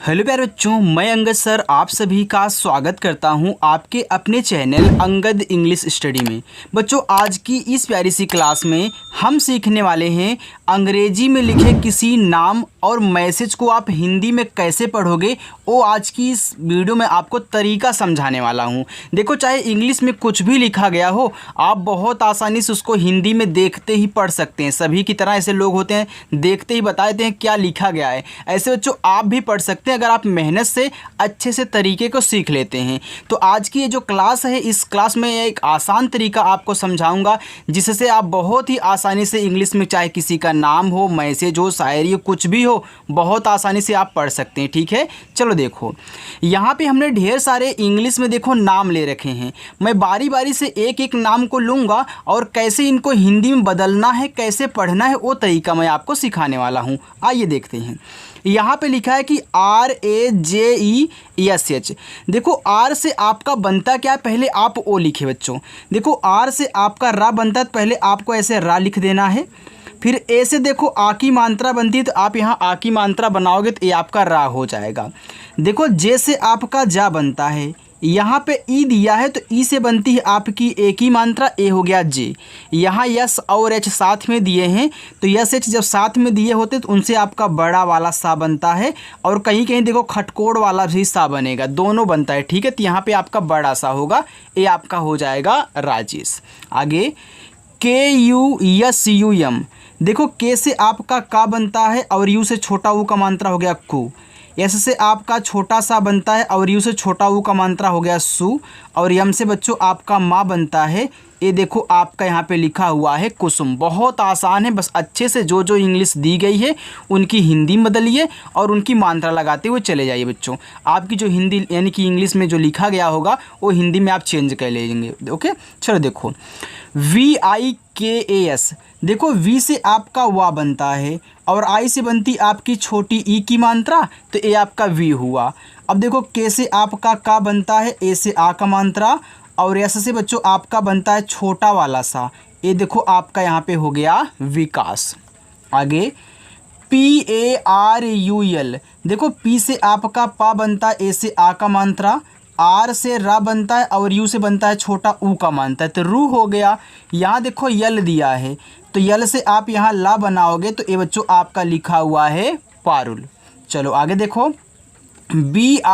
Hello प्यारे बच्चों, मैं अंगद सर आप सभी का स्वागत करता हूं आपके अपने चैनल अंगद इंग्लिश स्टडी में। बच्चों, आज की इस प्यारी सी क्लास में हम सीखने वाले हैं अंग्रेजी में लिखे किसी नाम और मैसेज को आप हिंदी में कैसे पढ़ोगे। वो आज की इस वीडियो में आपको तरीका समझाने वाला हूं। देखो, चाहे इंग्लिश में कुछ भी लिखा गया हो, आप बहुत आसानी से उसको हिंदी में देखते ही पढ़ सकते हैं। सभी की तरह ऐसे लोग होते हैं, देखते ही बता देते हैं क्या लिखा गया है। ऐसे बच्चों आप भी पढ़ सकते हैं अगर आप मेहनत से अच्छे से तरीके को सीख लेते हैं। तो आज की ये जो क्लास है, इस क्लास में एक आसान तरीका आपको समझाऊंगा जिससे आप बहुत ही आसानी से इंग्लिश में चाहे किसी का नाम हो, मैसेज हो, शायरी हो, कुछ भी हो, बहुत आसानी से आप पढ़ सकते हैं। ठीक है, चलो देखो, यहाँ पे हमने ढेर सारे इंग्लिश में देखो नाम ले रखे हैं। मैं बारी बारी से एक एक नाम को लूँगा और कैसे इनको हिंदी में बदलना है, कैसे पढ़ना है, वो तरीका मैं आपको सिखाने वाला हूँ। आइए देखते हैं। यहाँ पे लिखा है कि RAJESH। देखो, आर से आपका बनता क्या है, पहले आप ओ लिखे बच्चों। देखो, आर से आपका रा बनता है तो पहले आपको ऐसे रा लिख देना है। फिर ए से देखो आ की मात्रा बनती है तो आप यहाँ आ की मात्रा बनाओगे तो ये आपका रा हो जाएगा। देखो, जे से आपका जा बनता है, यहाँ पे ई दिया है तो ई से बनती है आपकी ए की मात्रा, ए हो गया जे। यहाँ यस और एच साथ में दिए हैं तो यस एच जब साथ में दिए होते तो उनसे आपका बड़ा वाला सा बनता है। और कहीं कहीं देखो खटकोड़ वाला भी सा बनेगा, दोनों बनता है। ठीक है, तो यहाँ पे आपका बड़ा सा होगा, ये आपका हो जाएगा राजेश। आगे KUSUM। देखो, के से आपका का बनता है और यू से छोटा ऊ का मात्रा हो गया कु। एस से आपका छोटा सा बनता है और यू से छोटा ऊ का मात्रा हो गया सु। और यम से बच्चों आपका माँ बनता है, ये देखो आपका यहाँ पे लिखा हुआ है कुसुम। बहुत आसान है, बस अच्छे से जो जो इंग्लिश दी गई है उनकी हिंदी में बदलिए और उनकी मात्रा लगाते हुए चले जाइए बच्चों। आपकी जो हिंदी यानी कि इंग्लिश में जो लिखा गया होगा वो हिंदी में आप चेंज कर लेंगे। ओके, चलो देखो, VIKAS। देखो, वी से आपका वा बनता है और आई से बनती आपकी छोटी ई की मात्रा, तो ए आपका वी हुआ। अब देखो, के से आपका का बनता है, ए से आ का मात्रा, और एस से बच्चों आपका बनता है छोटा वाला सा, ये देखो आपका यहाँ पे हो गया विकास। आगे PARUL। देखो, पी से आपका पा बनता है, ए से आ का मात्रा, आर से रा बनता है और यू से बनता है छोटा ऊ का मात्रा, तो रू हो गया। यहाँ देखो यल दिया है तो यल से आप यहाँ ला बनाओगे तो ये बच्चों आपका लिखा हुआ है पारुल। चलो आगे देखो, BRIJESH।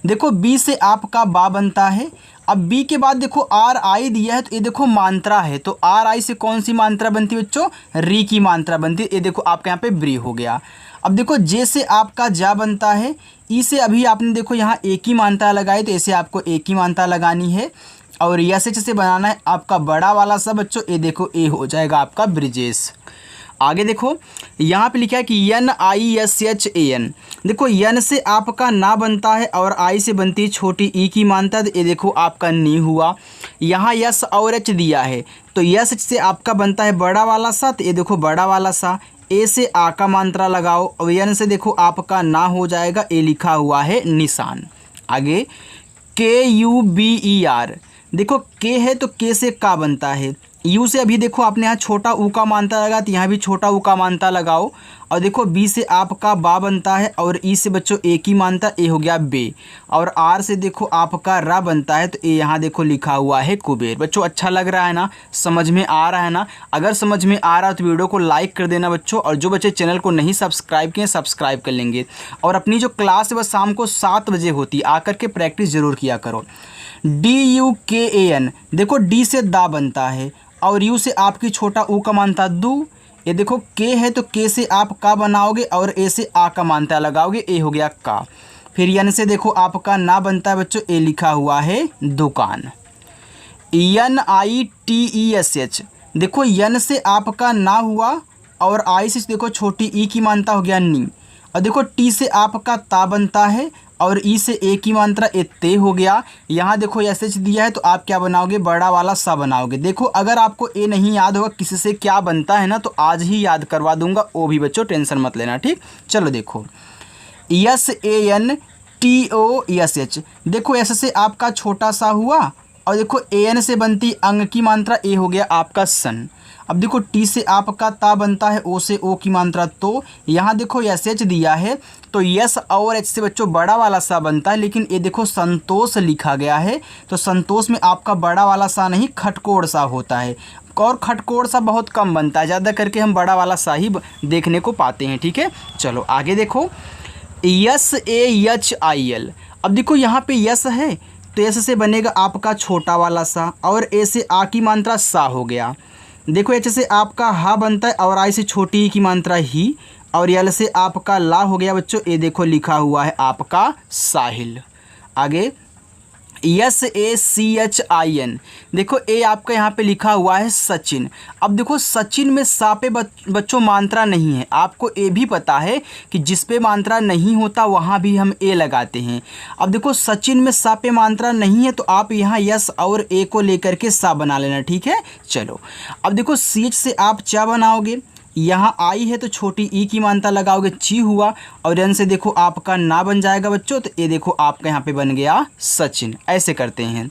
देखो, बी से आपका बा बनता है। अब बी के बाद देखो RI दिया है तो ये देखो मात्रा है, तो RI से कौन सी मात्रा बनती है बच्चों, री की मात्रा बनती है। ये देखो आपके यहाँ पे ब्री हो गया। अब देखो, जे से आपका जा बनता है, ई से अभी आपने देखो यहाँ एक ही मात्रा लगाई तो ऐसे आपको एक ही मात्रा लगानी है। और यस एच से बनाना है आपका बड़ा वाला सा बच्चों, ये देखो ए हो जाएगा आपका ब्रिजेश। आगे देखो, यहाँ पे लिखा है कि NISHAN। देखो, यन से आपका ना बनता है और आई से बनती है छोटी ई की मात्रा, तो ये देखो आपका नी हुआ। यहाँ यस और एच दिया है तो यस एच से आपका बनता है बड़ा वाला सा, तो ये देखो बड़ा वाला सा। ए से आ का मात्रा लगाओ और यन से देखो आपका ना हो जाएगा, ए लिखा हुआ है निशान। आगे KUBER। देखो, के है तो के से का बनता है, यू से अभी देखो आपने यहाँ छोटा ऊ का मात्रा लगा तो यहाँ भी छोटा ऊ का मात्रा लगाओ। और देखो, बी से आपका बा बनता है और ई से बच्चों एक ही मात्रा, ए हो गया बे। और आर से देखो आपका रा बनता है तो ए यहाँ देखो लिखा हुआ है कुबेर। बच्चों अच्छा लग रहा है ना, समझ में आ रहा है ना? अगर समझ में आ रहा है तो वीडियो को लाइक कर देना बच्चों, और जो बच्चे चैनल को नहीं सब्सक्राइब किए सब्सक्राइब कर लेंगे। और अपनी जो क्लास है वह शाम को 7 बजे होती है, आकर के प्रैक्टिस ज़रूर किया करो। DUKAN। देखो, डी से दा बनता है और यू से आपकी छोटा ऊ का मात्रा दू। ये देखो, के है तो के से आप का बनाओगे और ए से आ का मात्रा लगाओगे, ए हो गया का। फिर यन से देखो आपका ना बनता है बच्चों, ए लिखा हुआ है दुकान। NITESH। देखो, यन से आपका ना हुआ और आई से देखो छोटी ई की मात्रा हो गया नी। और देखो, टी से आपका ता बनता है और ई से ए की मात्रा एते हो गया। यहाँ देखो एस एच दिया है तो आप क्या बनाओगे, बड़ा वाला सा बनाओगे। देखो, अगर आपको ए नहीं याद होगा किसी से क्या बनता है ना, तो आज ही याद करवा दूंगा, वो भी बच्चों टेंशन मत लेना। ठीक, चलो देखो, SANTOSH। देखो, एस से आपका छोटा सा हुआ और देखो AN से बनती अंग की मात्रा, ए हो गया आपका सन। अब देखो टी से आपका ता बनता है, ओ से ओ की मात्रा, तो यहाँ देखो एस एच दिया है तो यस और एच से बच्चों बड़ा वाला सा बनता है, लेकिन ये देखो संतोष लिखा गया है तो संतोष में आपका बड़ा वाला सा नहीं खटकोड़ सा होता है, और खटकोड़ सा बहुत कम बनता है, ज़्यादा करके हम बड़ा वाला सा ही देखने को पाते हैं। ठीक है, चलो आगे देखो yes A H I L. अब देखो यहाँ पे यस है तो एस से बनेगा आपका छोटा वाला सा, और ए से आ की मात्रा सा हो गया। देखो एच से आपका हा बनता है और आई से छोटी की मात्रा ही, और यल से आपका ला हो गया बच्चों, ये देखो लिखा हुआ है आपका साहिल। आगे yes A C H I N, देखो ए आपका यहाँ पे लिखा हुआ है सचिन। अब देखो सचिन में सा पे बच्चों मात्रा नहीं है, आपको ये भी पता है कि जिस पे मात्रा नहीं होता वहाँ भी हम ए लगाते हैं। अब देखो सचिन में सा पे मात्रा नहीं है तो आप यहाँ यस और ए को लेकर के सा बना लेना। ठीक है, चलो अब देखो सी एच से आप चा बनाओगे, यहाँ आई है तो छोटी ई की मात्रा लगाओगे, ची हुआ, और एन से देखो आपका ना बन जाएगा बच्चों, तो ये देखो आपका यहाँ पे बन गया सचिन। ऐसे करते हैं।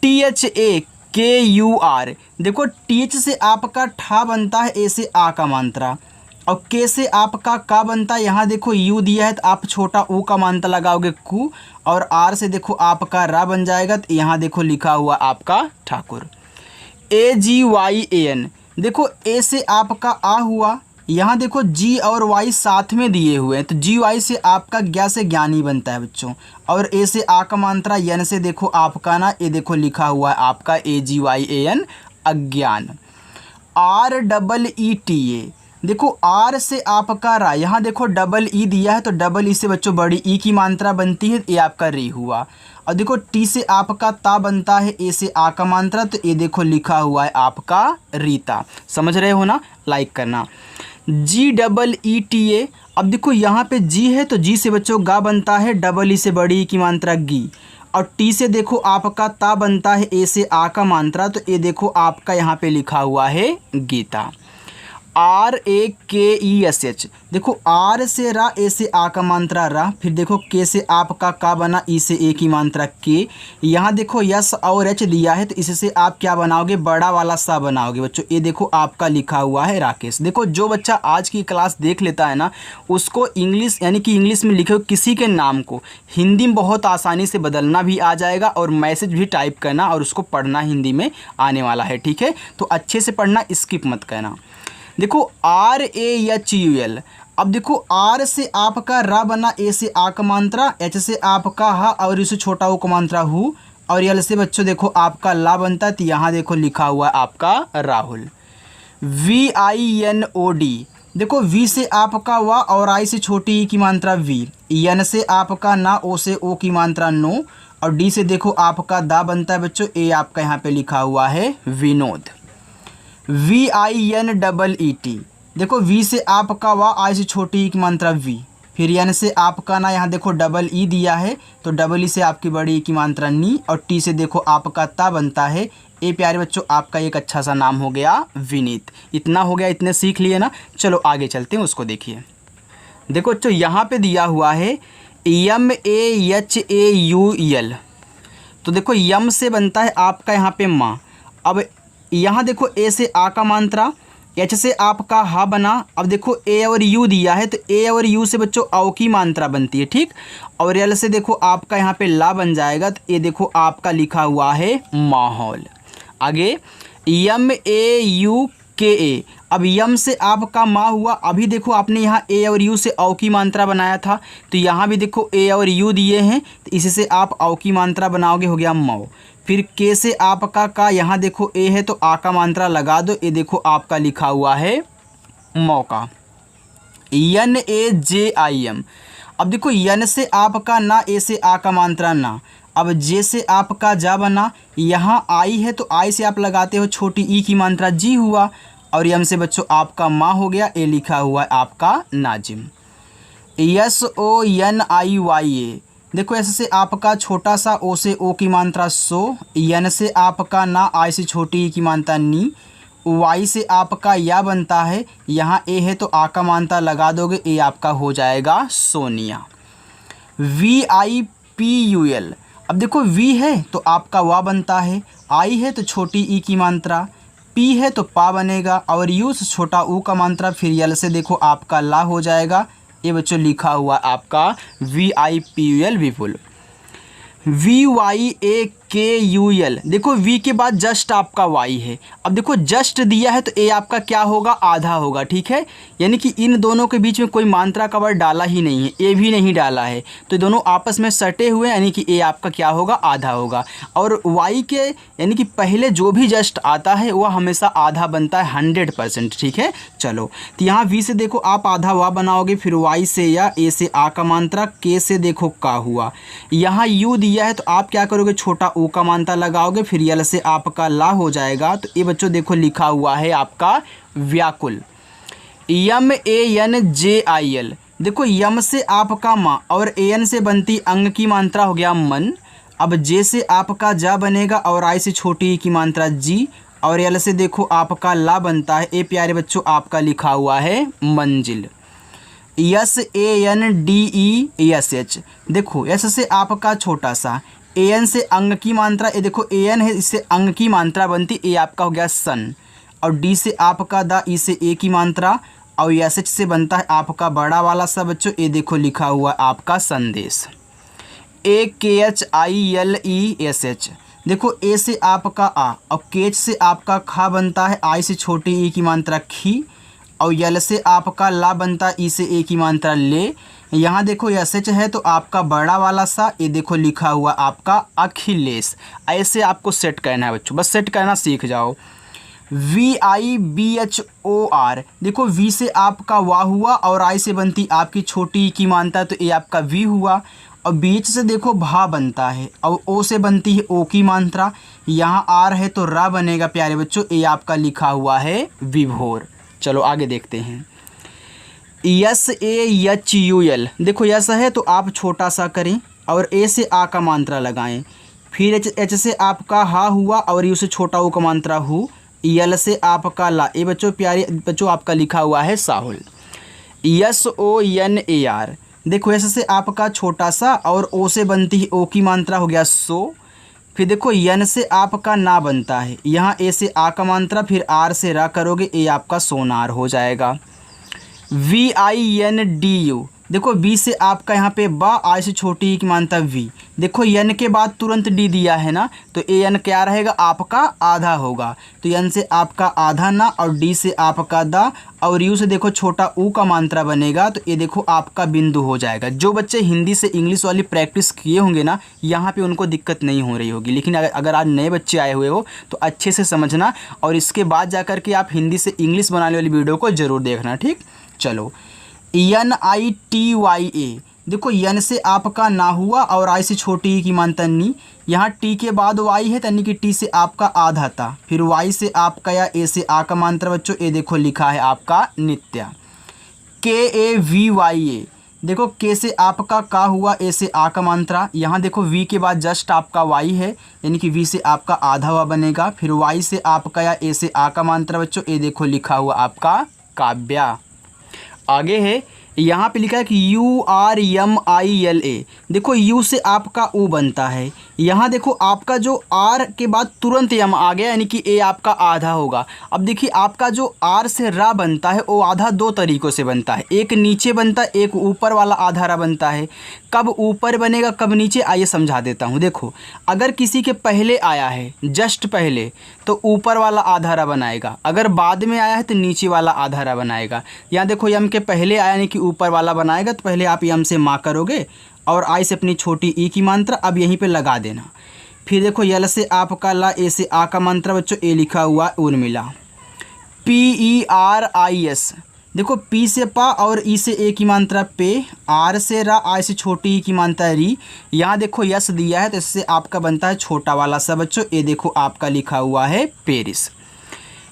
टी एच ए के यू आर, देखो टी एच से आपका ठा बनता है, ए से आ का मात्रा, और के से आपका का बनता है, यहाँ देखो यू दिया है तो आप छोटा ऊ का मात्रा लगाओगे कु, और आर से देखो आपका रा बन जाएगा, तो यहाँ देखो लिखा हुआ आपका ठाकुर। ए जी वाई ए एन, देखो ए से आपका आ हुआ, यहाँ देखो जी और वाई साथ में दिए हुए हैं तो जी वाई से आपका ज्ञा से ज्ञानी बनता है बच्चों, और ए से आ का मात्रा, यन से देखो आपका ना ये देखो लिखा हुआ है आपका A G Y A N अज्ञान। R double E T A, देखो आर से आपका रा, यहाँ देखो डबल ई दिया है तो डबल ई से बच्चों बड़ी ई की मात्रा बनती है, ये आपका री हुआ। और देखो टी से आपका ता बनता है, ए से आ का मात्रा, तो ये देखो लिखा हुआ है आपका रीता। समझ रहे हो ना, लाइक करना। जी डबल ई टी ए, अब देखो यहाँ पे जी है तो जी से बच्चों गा बनता है, डबल ई से बड़ी ई की मात्रा गी, और टी से देखो आपका ता बनता है, ए से आ का मात्रा, तो ये देखो आपका यहाँ पे लिखा हुआ है गीता। आर ए के ई एस एच, देखो आर से रा, ए से आ का मात्रा रा, फिर देखो के से आपका का बना, ई से ए की मात्रा के, यहाँ देखो यस और एच दिया है तो इससे आप क्या बनाओगे, बड़ा वाला सा बनाओगे बच्चों, ये देखो आपका लिखा हुआ है राकेश। देखो जो बच्चा आज की क्लास देख लेता है ना, उसको इंग्लिश यानी कि इंग्लिश में लिखे हुए किसी के नाम को हिंदी में बहुत आसानी से बदलना भी आ जाएगा, और मैसेज भी टाइप करना और उसको पढ़ना हिंदी में आने वाला है। ठीक है, तो अच्छे से पढ़ना, स्किप मत करना। देखो R A H U L, अब देखो आर से आपका रा बना, ए से आ का मात्रा, एच से आपका हा, और इसे छोटा ओ का मात्रा हु, और यल से बच्चों देखो आपका ला बनता है, तो यहाँ देखो लिखा हुआ है आपका Rahul. V I N O D, देखो वी से आपका वा, और आई से छोटी ई की मात्रा वी, एन से आपका ना, ओ से ओ की मात्रा नो, और डी से देखो आपका दा बनता है बच्चों, ए आपका यहाँ पे लिखा हुआ है Vinod. V I N double E T, देखो वी से आपका वा, आई से छोटी ई की मात्रा वी, फिर एन से आपका ना, यहाँ देखो डबल ई दिया है तो डबल ई से आपकी बड़ी ई की मात्रा नी, और टी से देखो आपका ता बनता है। ए प्यारे बच्चों आपका एक अच्छा सा नाम हो गया विनीत। इतना हो गया, इतने सीख लिए ना, चलो आगे चलते हैं, उसको देखिए। देखो बच्चों यहाँ पे दिया हुआ है M A H A U L, तो देखो यम से बनता है आपका यहाँ पे माँ। अब यहाँ देखो ए से आ का मात्रा, एच से आपका हा बना, अब देखो ए और यू दिया है तो ए और यू से बच्चों औ की मात्रा बनती है, ठीक, और यल से देखो आपका यहाँ पे ला बन जाएगा, तो ये देखो आपका लिखा हुआ है माहौल। आगे यम ए यू के ए, अब यम से आपका माँ हुआ, अभी देखो आपने यहाँ ए और यू से औ की मात्रा बनाया था, तो यहाँ भी देखो ए और यू दिए हैं तो इससे आप औ की मात्रा बनाओगे, हो गया मौ। फिर के से आपका का, यहाँ देखो ए है तो आ का मात्रा लगा दो, ये देखो आपका लिखा हुआ है मौका। यन ए जे आई एम, अब देखो यन से आपका ना, ए से आ का मात्रा ना, अब जे से आपका जा बना, यहाँ आई है तो आई से आप लगाते हो छोटी ई की मात्रा जी हुआ, और यम से बच्चों आपका माँ हो गया, ए लिखा हुआ है आपका नाजिम। यस ओ एन आई वाई ए, देखो ऐसे से आपका छोटा सा ओ से ओ की मात्रा सो, यन से आपका ना, आई से छोटी ई की मात्रा नी, वाई से आपका या बनता है, यहाँ ए है तो आ का मात्रा लगा दोगे, ए आपका हो जाएगा Sonia. V I P U L, अब देखो वी है तो आपका वा बनता है, आई है तो छोटी ई की मात्रा, पी है तो पा बनेगा, और यू से छोटा ऊ का मात्रा, फिर यल से देखो आपका ला हो जाएगा। ये बच्चों लिखा हुआ आपका VIPUL विपुल। VYAKUL, देखो V के बाद जस्ट आपका Y है। अब देखो जस्ट दिया है तो ए आपका क्या होगा, आधा होगा, ठीक है। यानी कि इन दोनों के बीच में कोई मात्रा का वर्ड डाला ही नहीं है, ए भी नहीं डाला है, तो दोनों आपस में सटे हुए, यानी कि ए आपका क्या होगा, आधा होगा। और Y के यानी कि पहले जो भी जस्ट आता है वह हमेशा आधा बनता है 100%, ठीक है। चलो तो यहाँ V से देखो आप आधा वा बनाओगे, फिर Y से या ए से आ का मात्रा, के से देखो का हुआ। यहाँ U दिया है तो आप क्या करोगे, छोटा ऊ का मात्रा लगाओगे, फिर यल से आपका ला हो जाएगा। तो ये बच्चों देखो लिखा हुआ है आपका व्याकुल। MANJIL, देखो यम से आपका माँ और AN से बनती अंग की मात्रा हो गया मन। अब जे से आपका जा बनेगा और आई से छोटी की मात्रा जी, और यल से देखो आपका ला बनता है। ए प्यारे बच्चों आपका लिखा हुआ है मंजिल। SANDESH, देखो एस से आपका छोटा सा, AN से अंग की मात्रा, ये देखो AN है, इससे अंग की मात्रा बनती, ए आपका हो गया सन। और डी से आपका दा, ई से ए की मात्रा, और SH से बनता है आपका बड़ा वाला सा बच्चों, ये देखो लिखा हुआ आपका संदेश। AKHILESH, देखो ए से आपका आ और केच से आपका खा बनता है, आई से छोटी ई की मात्रा खी, और यल से आपका ला बनता है, ई से ए की मात्रा ले। यहाँ देखो SH है तो आपका बड़ा वाला सा, ये देखो लिखा हुआ आपका अखिलेश। ऐसे आपको सेट करना है बच्चों, बस सेट करना सीख जाओ। VIBHOR, देखो V से आपका वाह हुआ और आई से बनती आपकी छोटी की मात्रा, तो ये आपका V हुआ। और बीच से देखो भा बनता है, और ओ से बनती है ओ की मात्रा, यहाँ आर है तो रा बनेगा प्यारे बच्चों, ये आपका लिखा हुआ है विभोर। चलो आगे देखते हैं। SAHUL, देखो यस है तो आप छोटा सा करें और ए से आ का मात्रा लगाएं, फिर एच से आपका हा हुआ और यू से छोटा ऊ का मात्रा हु, यल से आपका ला, ये बच्चों प्यारे बच्चों आपका लिखा हुआ है साहुल। SONAR, देखो एस से आपका छोटा सा और ओ से बनती है ओ की मात्रा हो गया सो, फिर देखो यन से आपका ना बनता है, यहाँ ए से आ का मात्रा, फिर आर से रा करोगे, ए आपका सोनार हो जाएगा। VINDU, देखो बी से आपका यहाँ पे बा, आई से छोटी की मात्रा वी, देखो यन के बाद तुरंत डी दिया है ना, तो ए एन क्या रहेगा, आपका आधा होगा, तो यन से आपका आधा ना, और डी से आपका दा, और यू से देखो छोटा ऊ का मात्रा बनेगा, तो ये देखो आपका बिंदु हो जाएगा। जो बच्चे हिंदी से इंग्लिश वाली प्रैक्टिस किए होंगे ना, यहाँ पे उनको दिक्कत नहीं हो रही होगी, लेकिन अगर आज नए बच्चे आए हुए हो तो अच्छे से समझना, और इसके बाद जा कर के आप हिंदी से इंग्लिश बनाने वाली वीडियो को ज़रूर देखना, ठीक। चलो NITYA, देखो यन से आपका ना हुआ और आई से छोटी की मात्रा नी, यहाँ टी के बाद वाई है, यानी कि टी से आपका आधा था, फिर वाई से आपका या ए से आ का मात्रा बच्चों, ये देखो लिखा है आपका नित्या। KAVYA, देखो के से आपका का हुआ, ए से आ का मात्रा, यहाँ देखो वी के बाद जस्ट आपका वाई है, यानी कि वी से आपका आधा हुआ बनेगा, फिर वाई से आपका या ए से आ का मात्रा बच्चों, ये देखो लिखा हुआ आपका काव्या। आगे है, यहाँ पे लिखा है कि URMILA, देखो यू से आपका ऊ बनता है, यहाँ देखो आपका जो आर के बाद तुरंत यम आ गया, यानी कि ए आपका आधा होगा। अब देखिए आपका जो आर से रा बनता है वो आधा दो तरीक़ों से बनता है, एक नीचे बनता है, एक ऊपर वाला आधा रा बनता है। कब ऊपर बनेगा कब नीचे, आइए समझा देता हूँ। देखो अगर किसी के पहले आया है जस्ट पहले, तो ऊपर वाला आधा रा बनाएगा, अगर बाद में आया है तो नीचे वाला आधा रा बनाएगा। यहाँ देखो यम के पहले आया यानी कि ऊपर वाला बनाएगा, तो पहले आप यम से माँ करोगे और आई से अपनी छोटी ई की मात्रा अब यहीं पे लगा देना। फिर देखो यल से आपका ला, ए से आ का मात्रा बच्चों, ए लिखा हुआ उर्मिला। PERIS, देखो पी से पा और ई से ए की मात्रा पे, आर से रा, आई से छोटी ई की मात्रा री, यहाँ देखो यस दिया है तो इससे आपका बनता है छोटा वाला सा बच्चों, ये देखो आपका लिखा हुआ है पेरिस।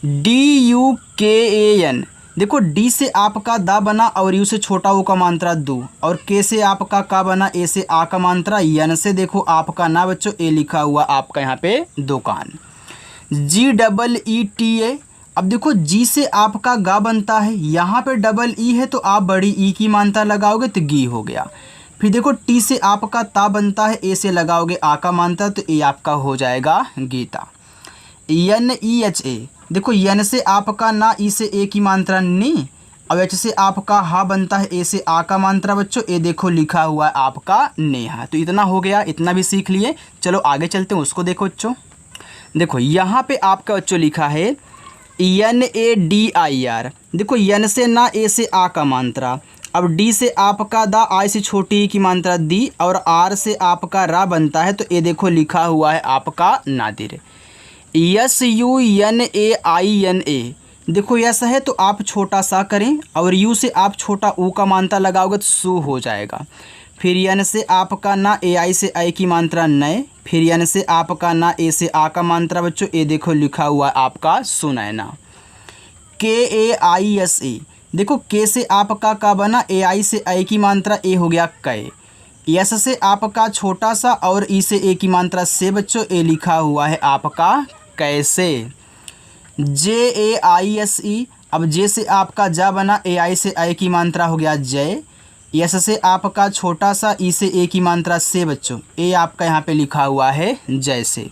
DUKAN, देखो डी से आपका दा बना और यू से छोटा ऊ का मात्रा दू, और के से आपका का बना, ए से आ का मात्रा, यन से देखो आपका ना बच्चों, ए लिखा हुआ आपका यहाँ पे दुकान। GEETA, अब देखो जी से आपका गा बनता है, यहाँ पे डबल ई है तो आप बड़ी ई की मात्रा लगाओगे तो गी हो गया। फिर देखो टी से आपका ता बनता है, ए से लगाओगे आ का मात्रा, तो ए आपका हो जाएगा गीता। NEHA, देखो यन से आपका ना, ई से ए की मात्रा नी, अब एच से आपका हा बनता है, ए से आ का मात्रा बच्चों, ए देखो लिखा हुआ है आपका नेहा। तो इतना हो गया, इतना भी सीख लिए। चलो आगे चलते हैं, उसको देखो बच्चों। देखो यहाँ पे आपका बच्चों लिखा है NADIR, देखो यन से ना, ए से आ का मात्रा, अब डी से आपका दा, आई से छोटी की मात्रा दी, और आर से आपका रा बनता है, तो ये देखो लिखा हुआ है आपका नादिर। SUNAINA, देखो यस है तो आप छोटा सा करें, और यू से आप छोटा ऊ का मात्रा लगाओगे तो सु हो जाएगा। फिर यन से आपका ना, ए आई से आई की मात्रा नए, फिर यन से आपका ना, ए से आ का मात्रा बच्चों, ये देखो लिखा हुआ है आपका सुनैना। KAISA, देखो के से आपका का बना, ए आई से आई की मात्रा, ए हो गया कै, यस से आपका छोटा सा, और ई से ए की मात्रा से बच्चों, ए लिखा हुआ है आपका कैसे। JAISE, अब जे से आपका जा बना, ए आई से आई की मात्रा हो गया जय, यस से आपका छोटा सा, ई से ए की मात्रा से बच्चों, ए आपका यहाँ पे लिखा हुआ है जैसे।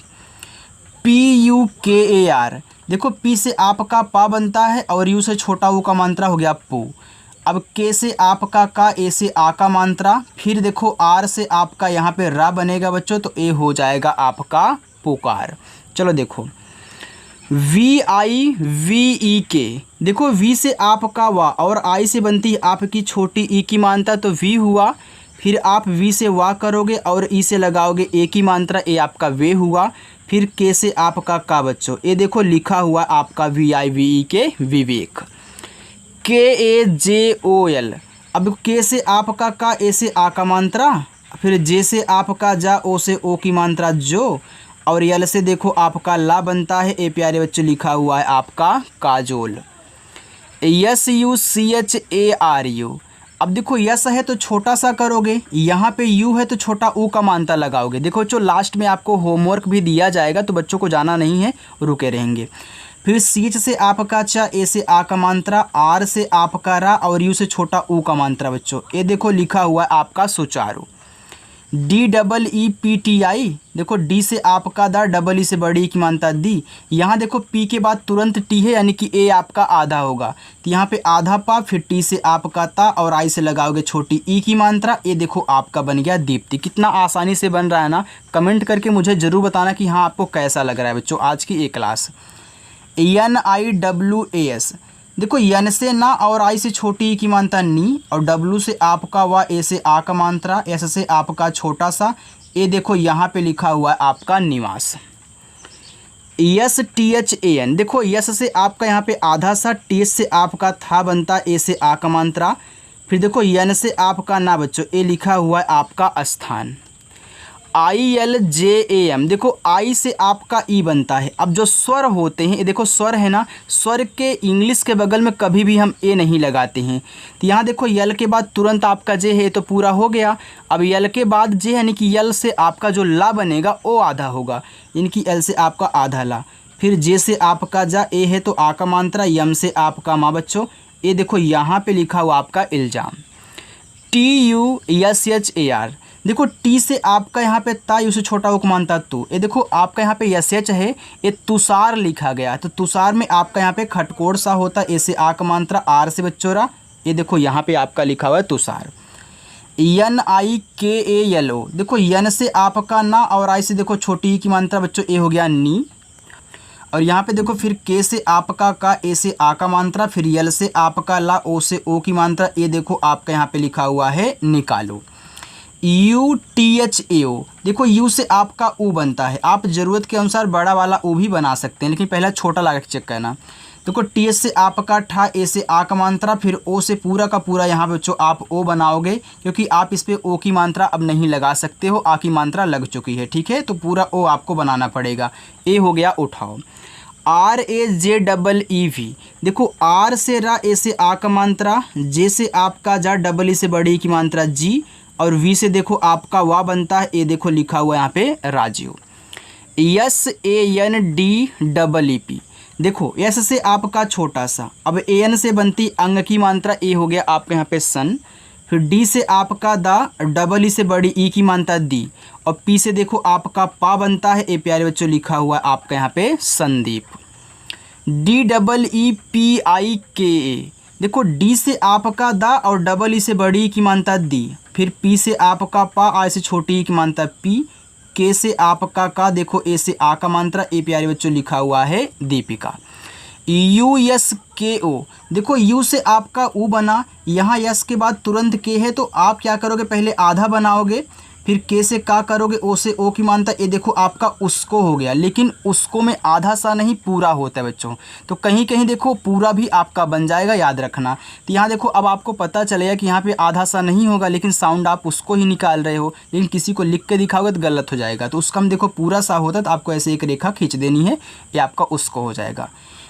PUKAR, देखो पी से आपका पा बनता है, और यू से छोटा ऊ का मात्रा हो गया पू, अब के से आपका का, ए से आ का मात्रा, फिर देखो आर से आपका यहाँ पे रा बनेगा बच्चों, तो ए हो जाएगा आपका पुकार। चलो देखो VIVEK, देखो वी से आपका वा, और आई से बनती है आपकी छोटी ई की मात्रा, तो वी हुआ, फिर आप वी से वा करोगे, और ई से लगाओगे ए की मात्रा, ए आपका वे हुआ, फिर के से आपका का बच्चों, ये देखो लिखा हुआ आपका VIVEK विवेक। KAJOL, अब के से आपका का, ए से आ का मात्रा, फिर जे से आपका जा, ओ से ओ की मात्रा जो, और यल से देखो आपका ला बनता है, ए प्यारे बच्चों लिखा हुआ है आपका काजोल। SUCHARU, अब देखो यस है तो छोटा सा करोगे, यहाँ पे यू है तो छोटा ऊ का मात्रा लगाओगे। देखो बच्चों लास्ट में आपको होमवर्क भी दिया जाएगा, तो बच्चों को जाना नहीं है, रुके रहेंगे। फिर सीच से आपका चा, ए से आ का मात्रा, आर से आपका रा, और यू से छोटा ऊ का मात्रा बच्चों, ये देखो लिखा हुआ है आपका सुचारू। DEEPTI, देखो डी से आपका दा, डबल ई से बड़ी ई की मात्रा दी, यहाँ देखो पी के बाद तुरंत टी है, यानी कि ए आपका आधा होगा, तो यहाँ पे आधा पा, फिर टी से आपका ता, और आई से लगाओगे छोटी ई की मात्रा, ये देखो आपका बन गया दीप्ति। कितना आसानी से बन रहा है ना, कमेंट करके मुझे ज़रूर बताना कि हाँ आपको कैसा लग रहा है बच्चों आज की ये क्लास। NIWAS, देखो यन से ना, और आई से छोटी ई की मात्रा नी, और डब्लू से आपका वा, ए से आ का मात्रा, एस से आपका छोटा सा, ए देखो यहाँ पे लिखा हुआ है आपका निवास। STHAN, देखो यस से आपका यहाँ पे आधा सा, टी से आपका था बनता, ए से आ का मात्रा, फिर देखो यन से आपका ना बच्चों, ए लिखा हुआ है आपका स्थान। ILJAM, देखो आई से आपका ई बनता है। अब जो स्वर होते हैं, ये देखो स्वर है ना, स्वर के इंग्लिश के बगल में कभी भी हम ए नहीं लगाते हैं, तो यहाँ देखो यल के बाद तुरंत आपका जे है तो पूरा हो गया। अब यल के बाद जे यानी कि यल से आपका जो ला बनेगा वो आधा होगा, यानी कि एल से आपका आधा ला, फिर जे से आपका जा, ए है तो आ का मात्रा, यम से आपका माँ बच्चों, ये देखो यहाँ पे लिखा हुआ आपका इल्ज़ाम। TUSHAR, देखो टी से आपका यहाँ पे ता, यू से छोटा वो मानता तू, ये देखो आपका यहाँ पे यसेच है, ये तुषार लिखा गया, तो तुषार में आपका यहाँ पे खटकोड़ सा होता, ए से आ का मात्रा, आर से बच्चोरा, ये देखो यहाँ पे आपका लिखा हुआ है तुषार। NIKALO, देखो यन से आपका ना, और आई से देखो छोटी ई की मात्रा बच्चों, ए हो गया नी, और यहाँ पे देखो फिर के से आपका का, ए से आ का मात्रा, फिर यल से आपका ला, ओ से ओ की मात्रा, ये देखो आपका यहाँ पे लिखा हुआ है निकालो। UTHAO, देखो यू से आपका ऊ बनता है, आप ज़रूरत के अनुसार बड़ा वाला ऊ भी बना सकते हैं, लेकिन पहला छोटा लगा के चेक करना। देखो टी से आपका ठा, ए से आ का मात्रा, फिर ओ से पूरा का पूरा यहाँ बच्चों आप ओ बनाओगे, क्योंकि आप इस पर ओ की मात्रा अब नहीं लगा सकते हो, आ की मात्रा लग चुकी है, ठीक है, तो पूरा ओ आपको बनाना पड़ेगा। ए हो गया उठाओ। RAJEEV, देखो आर से रा, ए से आ का मात्रा, जे से आपका जा, डबल ई से बड़ी की मात्रा जी, और वी से देखो आपका वा बनता है, ए देखो लिखा हुआ है यहाँ पे राजीव। SANDEEP, देखो एस से आपका छोटा सा, अब AN से बनती अंग की मात्रा, ए हो गया आपके यहाँ पे सन, फिर डी से आपका दा, डबल ई से बड़ी ई की मानता दी, और पी से देखो आपका पा बनता है, ए प्यारे बच्चों लिखा हुआ है आपका यहाँ पे Sandeep. D double E P I के ए, देखो डी से आपका दा और डबल ई से बड़ी ई की मानता दी, फिर पी से आपका पा, आई से छोटी ई की मानता पी, के से आपका का, देखो ए से आ का मात्रा, ए प्यारे बच्चों लिखा हुआ है दीपिका। यू यस के ओ, देखो यू से आपका ऊ बना, यहाँ यस के बाद तुरंत के है, तो आप क्या करोगे पहले आधा बनाओगे, फिर के से का करोगे, ओ से ओ की मानता, ये देखो आपका उसको हो गया, लेकिन उसको में आधा सा नहीं पूरा होता है बच्चों, तो कहीं कहीं देखो पूरा भी आपका बन जाएगा, याद रखना। तो यहाँ देखो अब आपको पता चलेगा कि यहाँ पे आधा सा नहीं होगा, लेकिन साउंड आप उसको ही निकाल रहे हो, लेकिन किसी को लिख के दिखाओगे तो गलत हो जाएगा, तो उसका हम देखो पूरा सा होता है, तो आपको ऐसे एक रेखा खींच देनी है, ये आपका उसको हो जाएगा।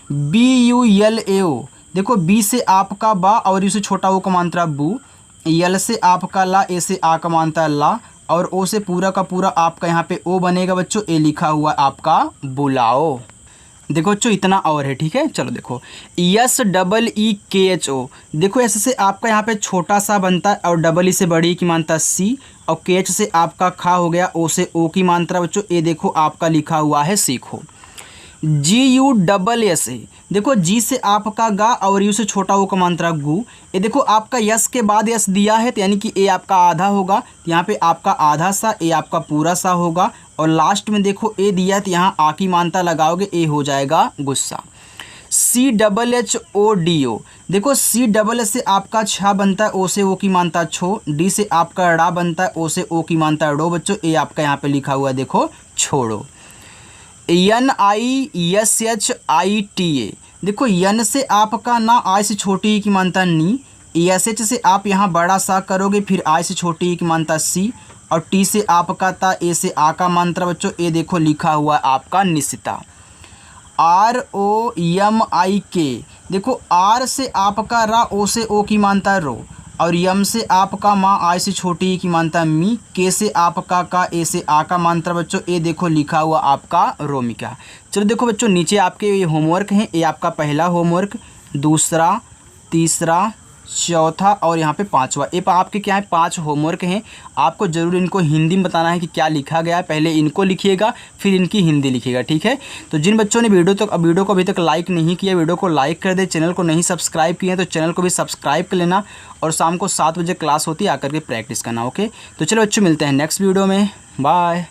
बी यू एल ए ओ, देखो बी से आपका बा और यू से छोटा ओ का मात्रा बू, यल से आपका ला, ए से आ का मात्रा ला, और ओ से पूरा का पूरा आपका यहाँ पे ओ बनेगा बच्चों, ए लिखा हुआ आपका बुलाओ। देखो बच्चों इतना और है, ठीक है। चलो देखो यस डबल ई के एच ओ, देखो ऐसे से आपका यहाँ पे छोटा सा बनता है, और डबल ई से बड़ी की मानता सी, और के एच से आपका खा हो गया, ओ से ओ की मात्रा बच्चों, ए देखो आपका लिखा हुआ है सीखो। जी यू डबल एस ए, देखो जी से आपका गा और यू से छोटा ओ का मात्रा गु, ये देखो आपका यस के बाद यस दिया है, तो यानी कि ए आपका आधा होगा, तो यहाँ पे आपका आधा सा, ए आपका पूरा सा होगा, और लास्ट में देखो ए दिया, तो यहाँ आ की मानता लगाओगे, ए हो जाएगा गुस्सा। C double H O D O, देखो सी डबल एच से आपका छा बनता है, ओ से ओ की मानता छो, डी से आपका ड़ा बनता है, ओ से ओ की मानता डो बच्चों, ए आपका यहाँ पे लिखा हुआ है देखो छोड़ो। N I S H I T A, देखो यन से आपका ना, आई से छोटी की मानता नी, एस एच से आप यहाँ बड़ा सा करोगे, फिर आई से छोटी की मानता सी, और टी से आपका ता, ए से आ का मात्रा बच्चों, ए देखो लिखा हुआ आपका निशिता। आर ओ एम आई के, देखो आर से आपका रा, ओ से ओ की मानता रो, और यम से आपका माँ, आई से छोटी की मानता मी, के से आपका का, ए से आ का मात्रा बच्चों, ए देखो लिखा हुआ आपका रोमिका। चलो देखो बच्चों नीचे आपके ये होमवर्क हैं, ये आपका पहला होमवर्क, दूसरा, तीसरा, चौथा और यहाँ पे पांचवा, ये आपके क्या है 5 होमवर्क हैं। आपको ज़रूर इनको हिंदी में बताना है कि क्या लिखा गया है, पहले इनको लिखिएगा फिर इनकी हिंदी लिखिएगा, ठीक है। तो जिन बच्चों ने वीडियो को अभी तक लाइक नहीं किया, वीडियो को लाइक कर दे, चैनल को नहीं सब्सक्राइब किए तो चैनल को भी सब्सक्राइब कर लेना, और शाम को 7 बजे क्लास होती है, आकर के प्रैक्टिस करना, ओके। तो चलो बच्चों मिलते हैं नेक्स्ट वीडियो में, बाय।